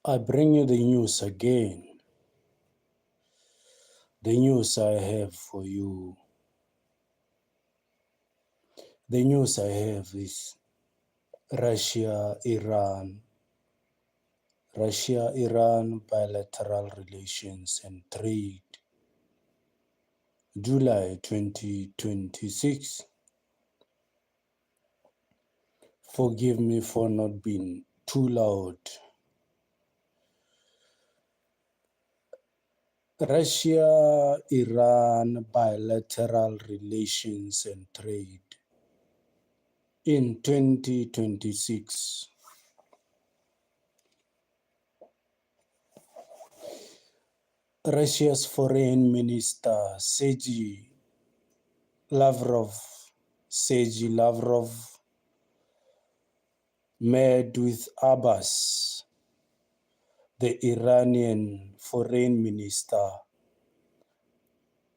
I bring you the news again. The news I have for you. The news I have is Russia-Iran bilateral relations and trade. July 2026. Forgive me for not being too loud. Russia-Iran bilateral relations and trade in 2026. Russia's Foreign Minister Sergei Lavrov met with Abbas, the Iranian Foreign Minister,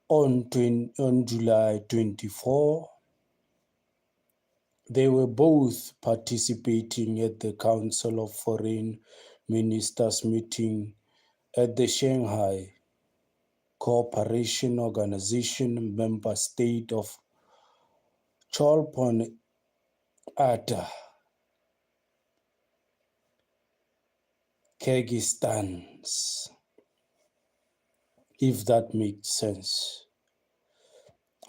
on July 24. They were both participating at the Council of Foreign Ministers meeting at the Shanghai Cooperation Organization member state of Cholpon Ata, Kyrgyzstan, if that makes sense.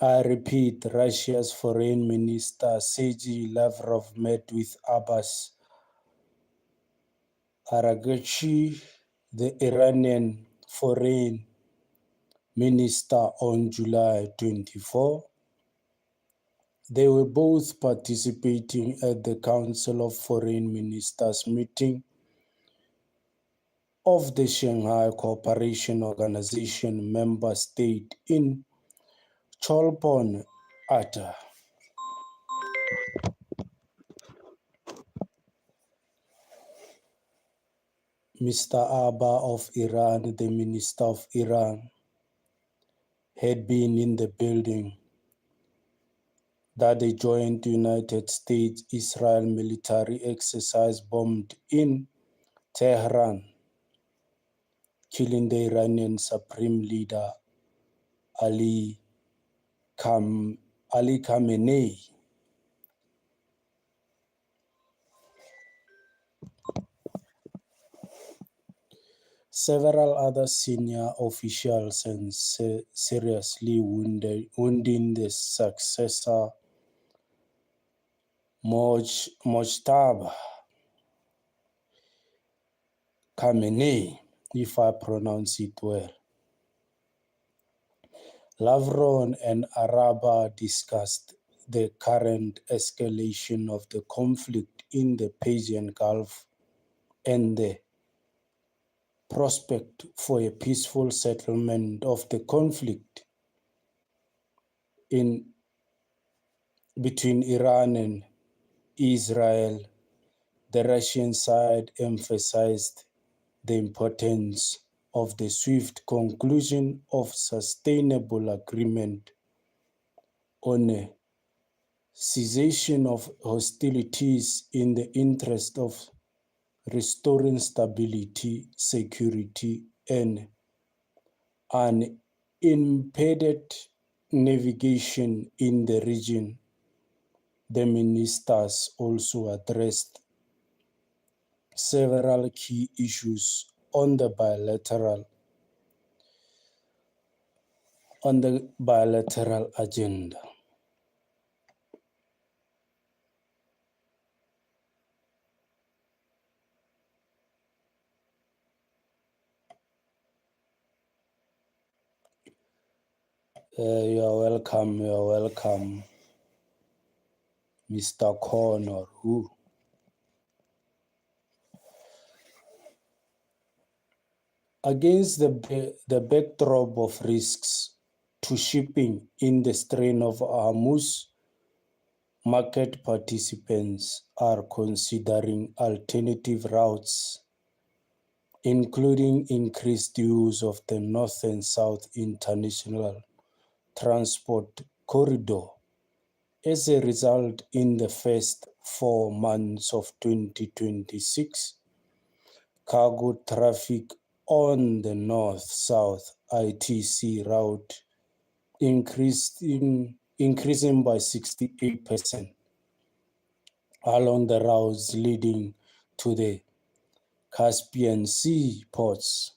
I repeat, Russia's Foreign Minister Sergei Lavrov met with Abbas Araghchi, the Iranian Foreign Minister, on July 24. They were both participating at the Council of Foreign Ministers meeting of the Shanghai Cooperation Organization member state in Cholpon Ata. Mr. Abba of Iran, the Minister of Iran, had been in the building that the joint United States-Israel military exercise bombed in Tehran, killing the Iranian Supreme Leader Ali Khamenei. Several other senior officials and seriously wounding the successor Mojtaba Khamenei, if I pronounce it well. Lavrov and Araba discussed the current escalation of the conflict in the Persian Gulf and the prospect for a peaceful settlement of the conflict between Iran and Israel. The Russian side emphasized the importance of the swift conclusion of sustainable agreement on a cessation of hostilities in the interest of restoring stability, security, and unimpeded navigation in the region. The ministers also addressed several key issues on the bilateral agenda. You're welcome, Mr. Connor. Against the backdrop of risks to shipping in the Strait of Hormuz, market participants are considering alternative routes, including increased use of the North and South International Transport Corridor. As a result, in the first 4 months of 2026, cargo traffic on the north-south ITC route increasing by 68% along the routes leading to the Caspian Sea ports.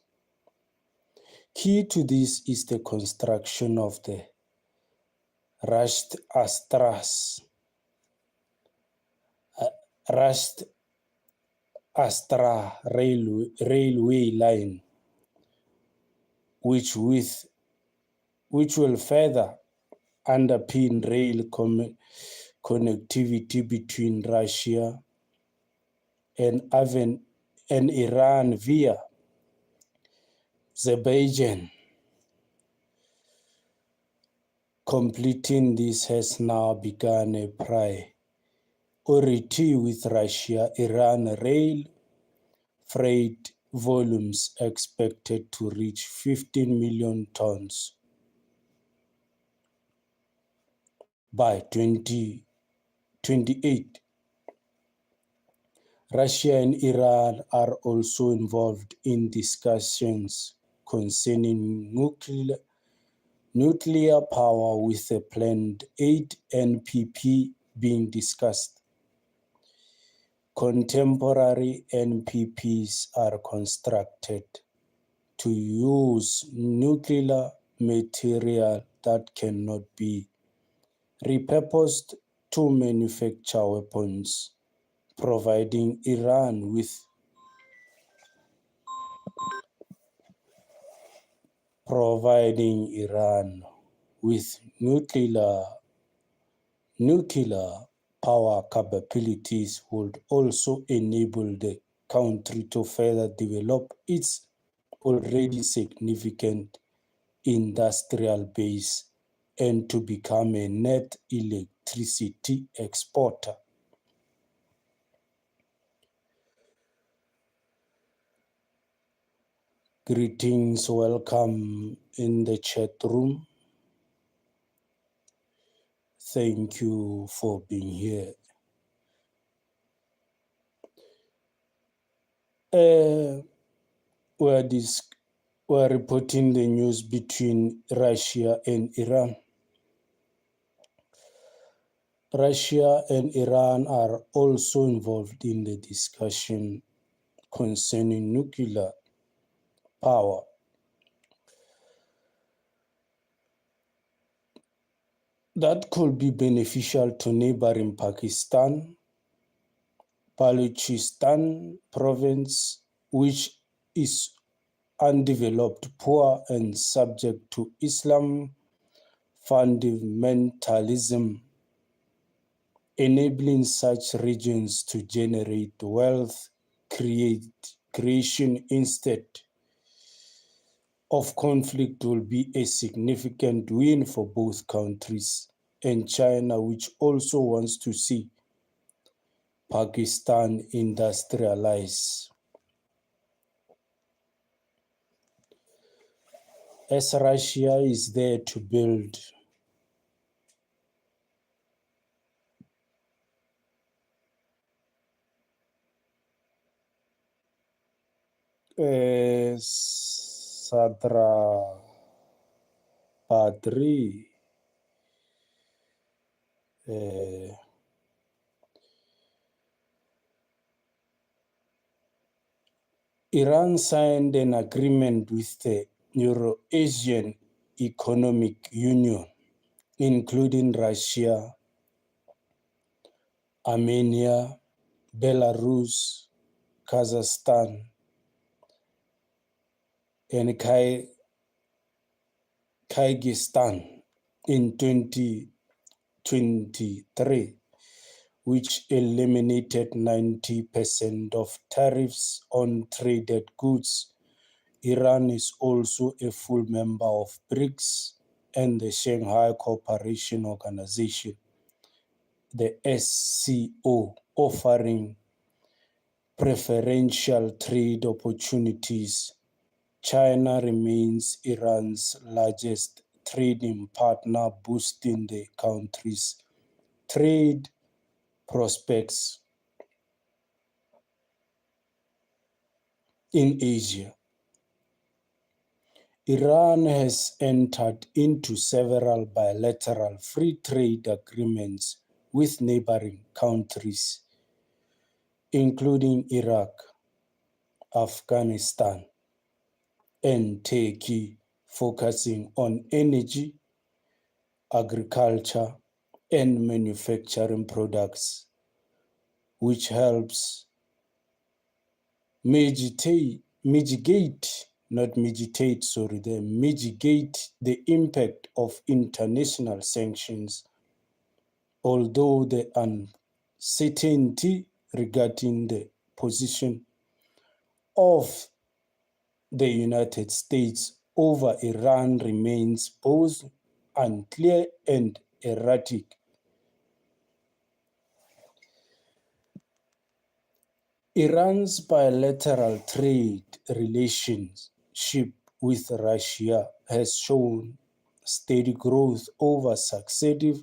Key to this is the construction of the Rasht Astra railway line, which will further underpin rail connectivity between Russia and Iran via Azerbaijan. Completing this has now begun a priority with Russia-Iran rail freight volumes expected to reach 15 million tons by 2028. Russia and Iran are also involved in discussions concerning nuclear power, with a planned 8 NPP being discussed. Contemporary NPPs are constructed to use nuclear material that cannot be repurposed to manufacture weapons, providing Iran with nuclear power capabilities would also enable the country to further develop its already significant industrial base and to become a net electricity exporter. Greetings, welcome in the chat room. Thank you for being here. We're reporting the news between Russia and Iran. Russia and Iran are also involved in the discussion concerning nuclear power. That could be beneficial to neighboring Pakistan. Balochistan province, which is undeveloped, poor, and subject to Islam fundamentalism, enabling such regions to generate wealth creation instead of conflict, will be a significant win for both countries, and China, which also wants to see Pakistan industrialize. As Russia is there to build Sadra Padri, Iran signed an agreement with the Euro-Asian Economic Union, including Russia, Armenia, Belarus, Kazakhstan, and Kyrgyzstan in 2023, which eliminated 90% of tariffs on traded goods. Iran is also a full member of BRICS and the Shanghai Cooperation Organization, the SCO, offering preferential trade opportunities. China remains Iran's largest trading partner, boosting the country's trade prospects. in Asia. Iran has entered into several bilateral free trade agreements with neighboring countries, including Iraq, Afghanistan, and Turkey, focusing on energy, agriculture, and manufacturing products, which helps mitigate the impact of international sanctions, although the uncertainty regarding the position of the United States over Iran remains both unclear and erratic. Iran's bilateral trade relationship with Russia has shown steady growth over successive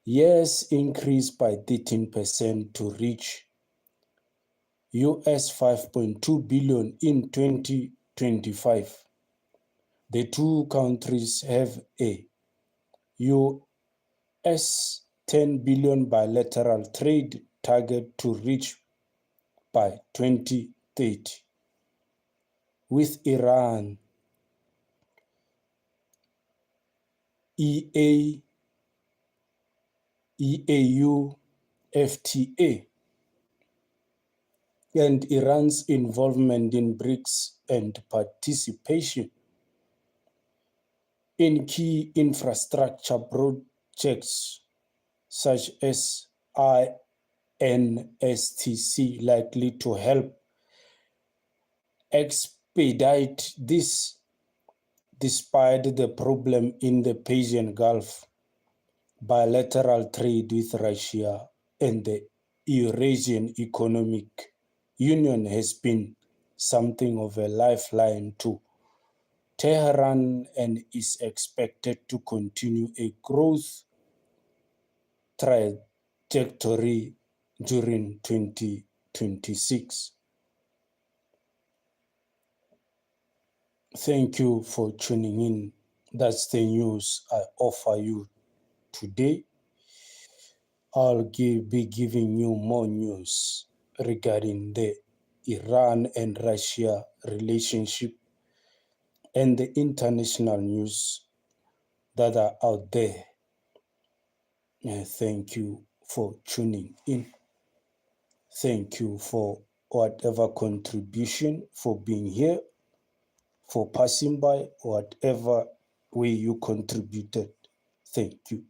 years, increased by 13% to reach US 5.2 billion in 2025. The two countries have a US 10 billion bilateral trade target to reach by 2030, with Iran EAU FTA and Iran's involvement in BRICS and participation in key infrastructure projects such as INSTC likely to help expedite this. Despite the problem in the Persian Gulf, bilateral trade with Russia and the Eurasian Economic Union has been something of a lifeline to Tehran and is expected to continue a growth trajectory during 2026. Thank you for tuning in. That's the news I offer you today. I'll be giving you more news regarding the Iran and Russia relationship and the international news that are out there. Thank you for tuning in. Thank you for whatever contribution, for being here, for passing by, whatever way you contributed. Thank you.